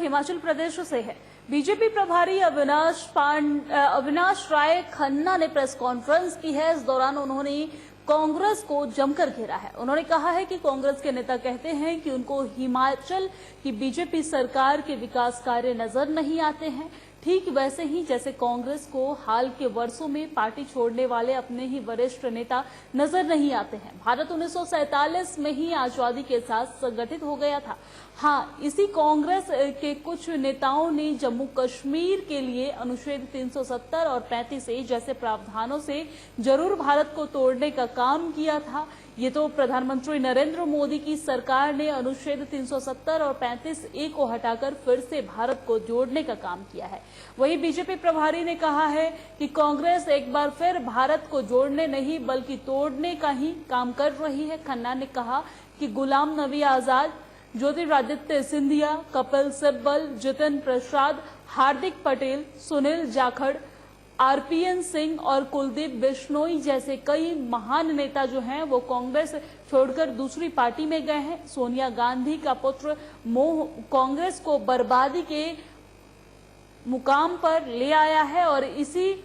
हिमाचल प्रदेश से है। बीजेपी प्रभारी अविनाश राय खन्ना ने प्रेस कॉन्फ्रेंस की है। इस दौरान उन्होंने कांग्रेस को जमकर घेरा है। उन्होंने कहा है कि कांग्रेस के नेता कहते हैं कि उनको हिमाचल की बीजेपी सरकार के विकास कार्य नजर नहीं आते हैं, ठीक वैसे ही जैसे कांग्रेस को हाल के वर्षों में पार्टी छोड़ने वाले अपने ही वरिष्ठ नेता नजर नहीं आते हैं। भारत 1947 में ही आजादी के साथ संगठित हो गया था। हाँ, इसी कांग्रेस के कुछ नेताओं ने जम्मू कश्मीर के लिए अनुच्छेद 370 और 35A जैसे प्रावधानों से जरूर भारत को तोड़ने का काम किया था। ये तो प्रधानमंत्री नरेंद्र मोदी की सरकार ने अनुच्छेद 370 और 35A को हटाकर फिर से भारत को जोड़ने का काम किया है। वहीं बीजेपी प्रभारी ने कहा है कि कांग्रेस एक बार फिर भारत को जोड़ने नहीं बल्कि तोड़ने का ही काम कर रही है। खन्ना ने कहा कि गुलाम नबी आजाद, ज्योतिरादित्य सिंधिया, कपिल सिब्बल, जितिन प्रसाद, हार्दिक पटेल, सुनील जाखड़, आरपीएन सिंह और कुलदीप बिश्नोई जैसे कई महान नेता जो हैं वो कांग्रेस छोड़कर दूसरी पार्टी में गए हैं। सोनिया गांधी का पुत्र मोह कांग्रेस को बर्बादी के मुकाम पर ले आया है और इसी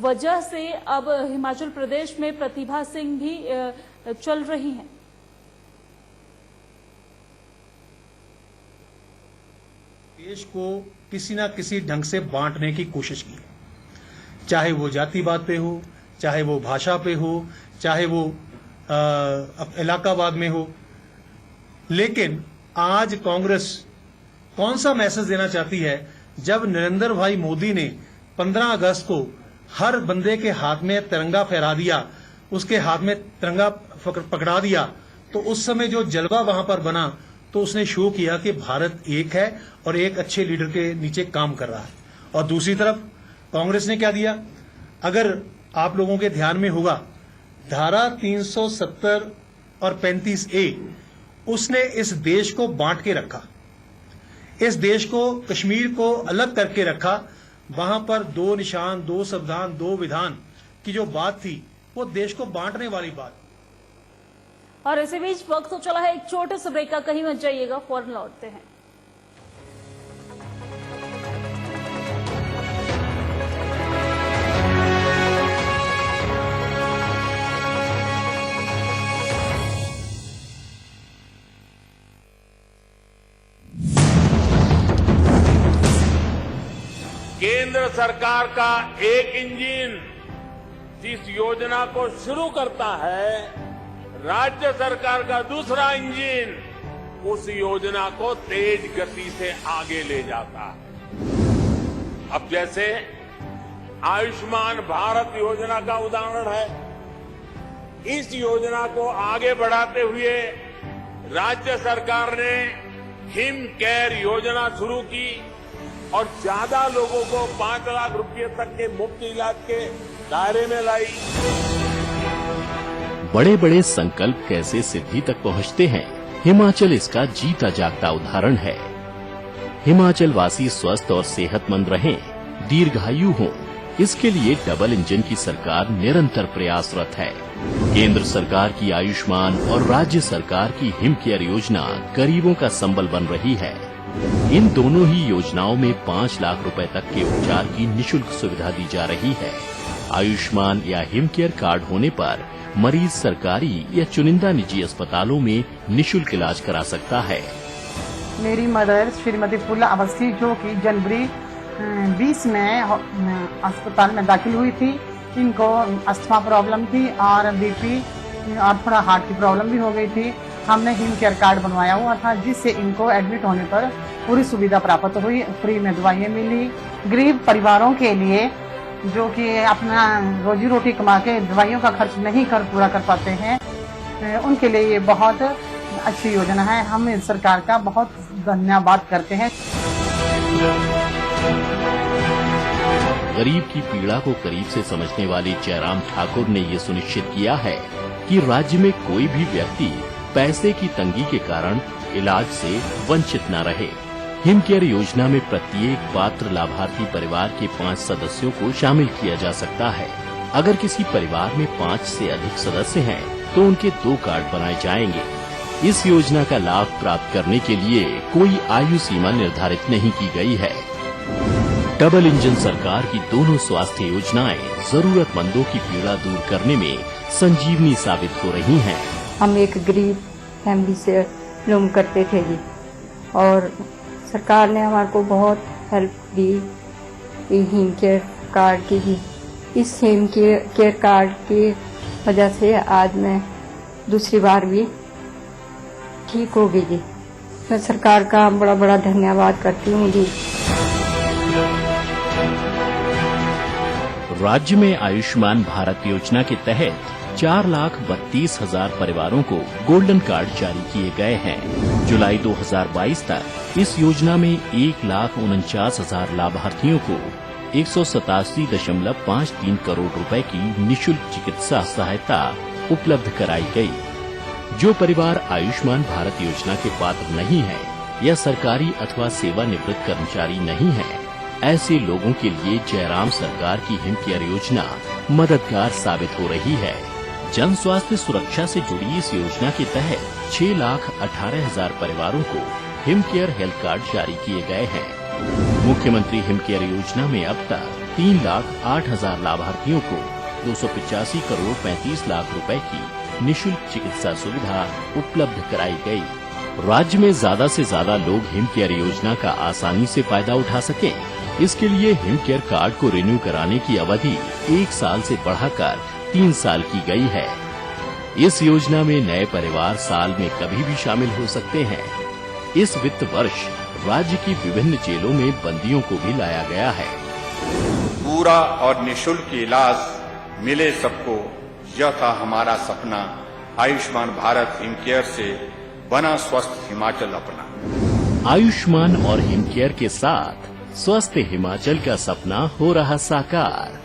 वजह से अब हिमाचल प्रदेश में प्रतिभा सिंह भी चल रही हैं। देश को किसी ना किसी ढंग से बांटने की कोशिश की, चाहे वो जातिवाद पे हो, चाहे वो भाषा पे हो, चाहे वो इलाकावाद में हो। लेकिन आज कांग्रेस कौन सा मैसेज देना चाहती है जब नरेंद्र भाई मोदी ने 15 अगस्त को हर बंदे के हाथ में तिरंगा फहरा दिया, उसके हाथ में तिरंगा पकड़ा दिया, तो उस समय जो जलवा वहां पर बना तो उसने शो किया कि भारत एक है और एक अच्छे लीडर के नीचे काम कर रहा है। और दूसरी तरफ कांग्रेस ने क्या दिया, अगर आप लोगों के ध्यान में होगा, धारा 370 और 35A उसने इस देश को बांट के रखा, इस देश को कश्मीर को अलग करके रखा। वहां पर 2 निशान, 2 संविधान, 2 विधान की जो बात थी वो देश को बांटने वाली बात। और इसी बीच वक्त तो चला है एक छोटे से ब्रेक का, कहीं मत जाइएगा, फौरन लौटते हैं। केंद्र सरकार का एक इंजन जिस योजना को शुरू करता है, राज्य सरकार का दूसरा इंजन उस योजना को तेज गति से आगे ले जाता है। अब जैसे आयुष्मान भारत योजना का उदाहरण है, इस योजना को आगे बढ़ाते हुए राज्य सरकार ने हिम केयर योजना शुरू की और ज्यादा लोगों को 5 लाख रुपए तक के मुफ्त इलाज के दायरे में लाई। बड़े बड़े संकल्प कैसे सिद्धि तक पहुंचते हैं, हिमाचल इसका जीता जागता उदाहरण है। हिमाचल वासी स्वस्थ और सेहतमंद रहें, दीर्घायु हों, इसके लिए डबल इंजन की सरकार निरंतर प्रयासरत है। केंद्र सरकार की आयुष्मान और राज्य सरकार की हिम केयर योजना गरीबों का संबल बन रही है। इन दोनों ही योजनाओं में 5 लाख रुपए तक के उपचार की निशुल्क सुविधा दी जा रही है। आयुष्मान या हिम केयर कार्ड होने पर मरीज सरकारी या चुनिंदा निजी अस्पतालों में निशुल्क इलाज करा सकता है। मेरी मदर श्रीमती फूला अवस्थी, जो कि जनवरी 20 में अस्पताल में दाखिल हुई थी, इनको अस्थमा प्रॉब्लम थी और बीपी और थोड़ा हार्ट की प्रॉब्लम भी हो गई थी। हमने हिम केयर कार्ड बनवाया हुआ था, जिससे इनको एडमिट होने पर पूरी सुविधा प्राप्त हुई, फ्री में दवाइयाँ मिली। गरीब परिवारों के लिए जो कि अपना रोजी रोटी कमा के दवाइयों का खर्च नहीं पूरा कर पाते हैं, उनके लिए ये बहुत अच्छी योजना है। हम इस सरकार का बहुत धन्यवाद करते हैं। गरीब की पीड़ा को करीब से समझने वाले जयराम ठाकुर ने ये सुनिश्चित किया है कि राज्य में कोई भी व्यक्ति पैसे की तंगी के कारण इलाज से वंचित न रहे। हिम केयर योजना में प्रत्येक पात्र लाभार्थी परिवार के 5 सदस्यों को शामिल किया जा सकता है। अगर किसी परिवार में 5 से अधिक सदस्य हैं, तो उनके 2 कार्ड बनाए जाएंगे। इस योजना का लाभ प्राप्त करने के लिए कोई आयु सीमा निर्धारित नहीं की गई है। डबल इंजन सरकार की दोनों स्वास्थ्य योजनाएं जरूरतमंदों की पीड़ा दूर करने में संजीवनी साबित हो रही हैं। हम एक गरीब फैमिली से बिलोंग करते थे जी, और सरकार ने हमारे को बहुत हेल्प दी हिम केयर कार्ड की जी। इस हिम केयर कार्ड की वजह से आज मैं दूसरी बार भी ठीक हो गई जी। मैं सरकार का बड़ा बड़ा धन्यवाद करती हूँ जी। राज्य में आयुष्मान भारत योजना के तहत 4,32,000 परिवारों को गोल्डन कार्ड जारी किए गए हैं। जुलाई 2022 तक इस योजना में 1,49,000 लाभार्थियों को 187.53 करोड़ रुपए की निशुल्क चिकित्सा सहायता उपलब्ध कराई गई। जो परिवार आयुष्मान भारत योजना के पात्र नहीं है या सरकारी अथवा सेवानिवृत्त कर्मचारी नहीं है, ऐसे लोगों के लिए जयराम सरकार की हिम केयर योजना मददगार साबित हो रही है। जन स्वास्थ्य सुरक्षा से जुड़ी इस योजना के तहत 6,18,000 परिवारों को हिम केयर हेल्थ कार्ड जारी किए गए हैं। मुख्यमंत्री हिम केयर योजना में अब तक 3,08,000 लाभार्थियों को 285 करोड़ 35 लाख रुपए की निशुल्क चिकित्सा सुविधा उपलब्ध कराई गई। राज्य में ज्यादा से ज्यादा लोग हिम केयर योजना का आसानी से फायदा उठा सकें, इसके लिए हिम केयर कार्ड को रिन्यू कराने की अवधि 1 साल से बढ़ाकर 3 साल की गई है। इस योजना में नए परिवार साल में कभी भी शामिल हो सकते हैं। इस वित्त वर्ष राज्य की विभिन्न जेलों में बंदियों को भी लाया गया है। पूरा और निशुल्क इलाज मिले सबको, यह था हमारा सपना। आयुष्मान भारत हिम केयर से बना स्वस्थ हिमाचल अपना। आयुष्मान और हिम केयर के साथ स्वस्थ हिमाचल का सपना हो रहा साकार।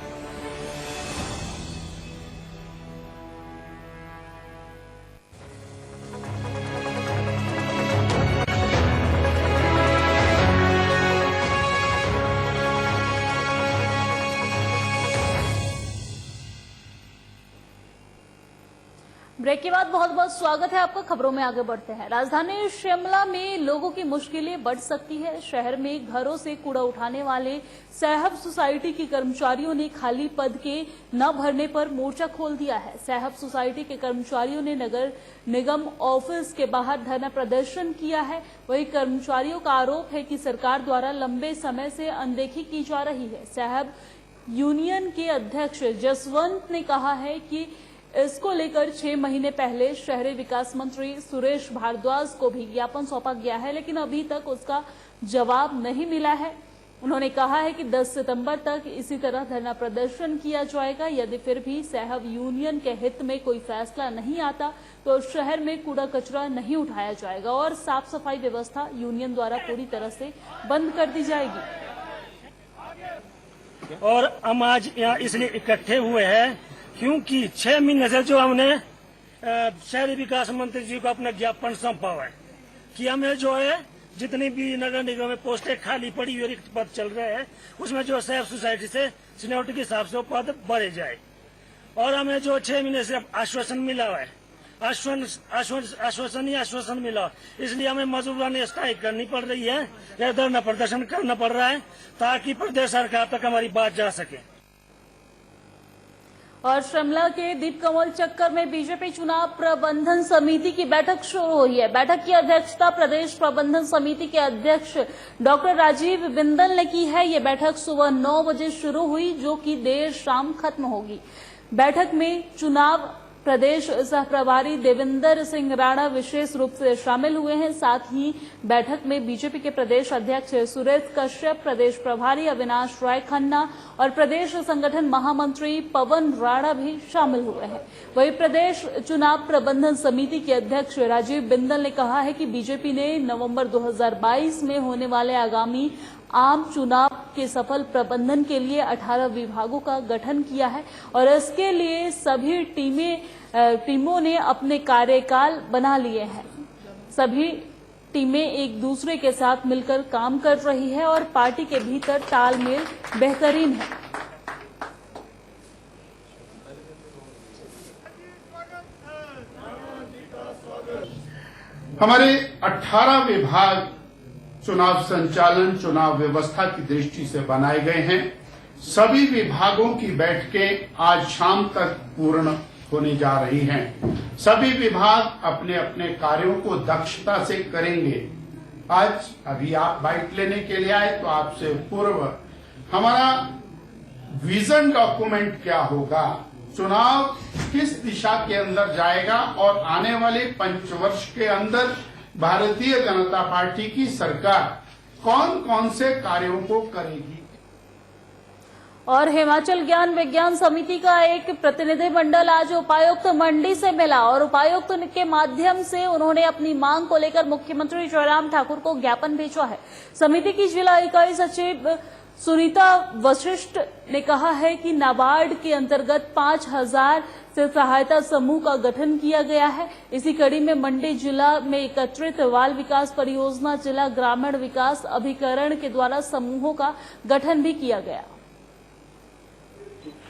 ब्रेक के बाद बहुत बहुत स्वागत है आपका। खबरों में आगे बढ़ते हैं। राजधानी शिमला में लोगों की मुश्किलें बढ़ सकती है। शहर में घरों से कूड़ा उठाने वाले साहब सोसाइटी के कर्मचारियों ने खाली पद के न भरने पर मोर्चा खोल दिया है। साहब सोसाइटी के कर्मचारियों ने नगर निगम ऑफिस के बाहर धरना प्रदर्शन किया है। वहीं कर्मचारियों का आरोप है कि सरकार द्वारा लंबे समय से अनदेखी की जा रही है। साहब यूनियन के अध्यक्ष जसवंत ने कहा है कि इसको लेकर 6 महीने पहले शहरी विकास मंत्री सुरेश भारद्वाज को भी ज्ञापन सौंपा गया है, लेकिन अभी तक उसका जवाब नहीं मिला है। उन्होंने कहा है कि 10 सितंबर तक इसी तरह धरना प्रदर्शन किया जाएगा। यदि फिर भी साहब यूनियन के हित में कोई फैसला नहीं आता तो शहर में कूड़ा कचरा नहीं उठाया जाएगा और साफ सफाई व्यवस्था यूनियन द्वारा पूरी तरह से बंद कर दी जाएगी। और हम आज यहाँ इसलिए इकट्ठे हुए हैं क्योंकि 6 महीने से जो हमने शहरी विकास मंत्री जी को अपना ज्ञापन सौंपा हुआ है कि हमें जो है जितनी भी नगर निगम में पोस्टें खाली पड़ी हुई रिक्त पद चल रहे हैं उसमें जो सेल्फ सोसाइटी से सीनियरिटी के हिसाब से वो पद भरे जाए। और हमें जो 6 महीने से आश्वासन मिला हुआ है, आश्वासन मिला, इसलिए हमें मजदूरानी स्ट्राइक करनी पड़ रही है या धरना प्रदर्शन करना पड़ रहा है ताकि प्रदेश सरकार तक हमारी बात जा सके। और शिमला के दीपकमल चक्कर में बीजेपी चुनाव प्रबंधन समिति की बैठक शुरू हुई है। बैठक की अध्यक्षता प्रदेश प्रबंधन समिति के अध्यक्ष डॉक्टर राजीव बिंदल ने की है। ये बैठक सुबह 9 बजे शुरू हुई, जो कि देर शाम खत्म होगी। बैठक में चुनाव प्रदेश सह प्रभारी देवेंद्र सिंह राणा विशेष रूप से शामिल हुए हैं। साथ ही बैठक में बीजेपी के प्रदेश अध्यक्ष सुरेश कश्यप, प्रदेश प्रभारी अविनाश राय खन्ना और प्रदेश संगठन महामंत्री पवन राणा भी शामिल हुए हैं। वहीं प्रदेश चुनाव प्रबंधन समिति के अध्यक्ष राजीव बिंदल ने कहा है कि बीजेपी ने नवंबर 2022 में होने वाले आगामी आम चुनाव के सफल प्रबंधन के लिए 18 विभागों का गठन किया है और इसके लिए सभी टीमों ने अपने कार्यकाल बना लिए हैं। सभी टीमें एक दूसरे के साथ मिलकर काम कर रही है और पार्टी के भीतर तालमेल बेहतरीन है। हमारे 18 विभाग चुनाव संचालन, चुनाव व्यवस्था की दृष्टि से बनाए गए हैं। सभी विभागों की बैठकें आज शाम तक पूर्ण होने जा रही हैं। सभी विभाग अपने अपने कार्यों को दक्षता से करेंगे। आज अभी आप बाइट लेने के लिए आए तो आपसे पूर्व हमारा विजन डॉक्यूमेंट क्या होगा, चुनाव किस दिशा के अंदर जाएगा और आने वाले पंचवर्ष के अंदर भारतीय जनता पार्टी की सरकार कौन कौन से कार्यों को करेगी। और हिमाचल ज्ञान विज्ञान समिति का एक प्रतिनिधिमंडल आज उपायुक्त मंडी से मिला और उपायुक्त के माध्यम से उन्होंने अपनी मांग को लेकर मुख्यमंत्री जयराम ठाकुर को ज्ञापन भेजा है। समिति की जिला इकाई सचिव सुनीता वशिष्ठ ने कहा है कि नाबार्ड के अंतर्गत 5000 से सहायता समूह का गठन किया गया है। इसी कड़ी में मंडी जिला में एकत्रित बाल विकास परियोजना जिला ग्रामीण विकास अभिकरण के द्वारा समूहों का गठन भी किया गया।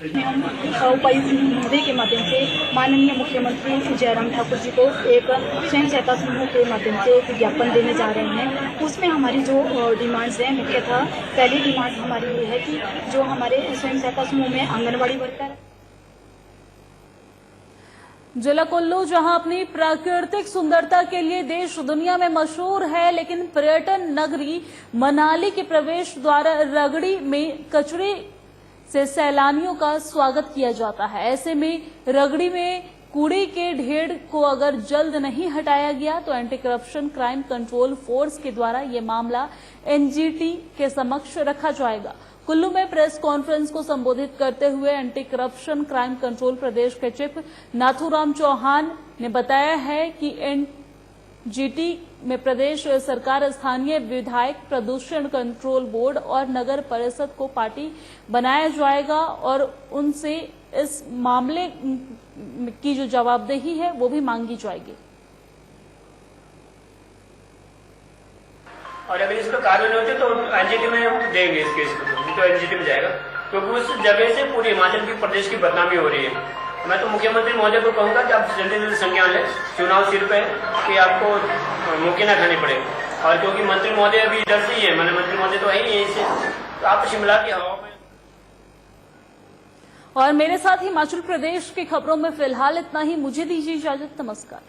उपायुक्त महोदय के माध्यम से माननीय मुख्यमंत्री जयराम ठाकुर जी को एक स्वयं सहायता समूह के माध्यम से एक ज्ञापन देने जा रहे हैं। उसमें हमारी जो डिमांड्स हैं, मुख्यतः पहली डिमांड हमारी ये है कि जो हमारे स्वयं सहायता समूह में आंगनबाड़ी वर्कर, जिला कुल्लू जहां अपनी प्राकृतिक सुंदरता के लिए देश दुनिया में मशहूर है, लेकिन पर्यटन नगरी मनाली के प्रवेश द्वार रगड़ी में कचरे से सैलानियों का स्वागत किया जाता है। ऐसे में रगड़ी में कूड़े के ढेर को अगर जल्द नहीं हटाया गया तो anti corruption crime control force के द्वारा ये मामला एनजीटी के समक्ष रखा जाएगा। कुल्लू में प्रेस कॉन्फ्रेंस को संबोधित करते हुए एंटी करप्शन क्राइम कंट्रोल प्रदेश के चीफ नाथूराम चौहान ने बताया है कि एनजीटी में प्रदेश सरकार, स्थानीय विधायक, प्रदूषण कंट्रोल बोर्ड और नगर परिषद को पार्टी बनाया जाएगा और उनसे इस मामले की जो जवाबदेही है वो भी मांगी जाएगी। और अगर इसका कार्य नहीं होते तो एनजीटी में देंगे इस केस को, तो एनजीटी में जाएगा, क्योंकि उस जगह से पूरी हिमाचल की प्रदेश की बदनामी हो रही है। मैं तो मुख्यमंत्री महोदय को कहूंगा कि आप जल्दी जल्दी संज्ञान लें, चुनाव सिर पे कि आपको मुक्की ना खानी पड़े। और क्योंकि मंत्री महोदय अभी इधर से ही है, मैंने मंत्री महोदय तो है ही यहीं से, तो आप शिमला की हवा में। और मेरे साथ हिमाचल प्रदेश की खबरों में फिलहाल इतना ही। मुझे दीजिए इजाजत। नमस्कार।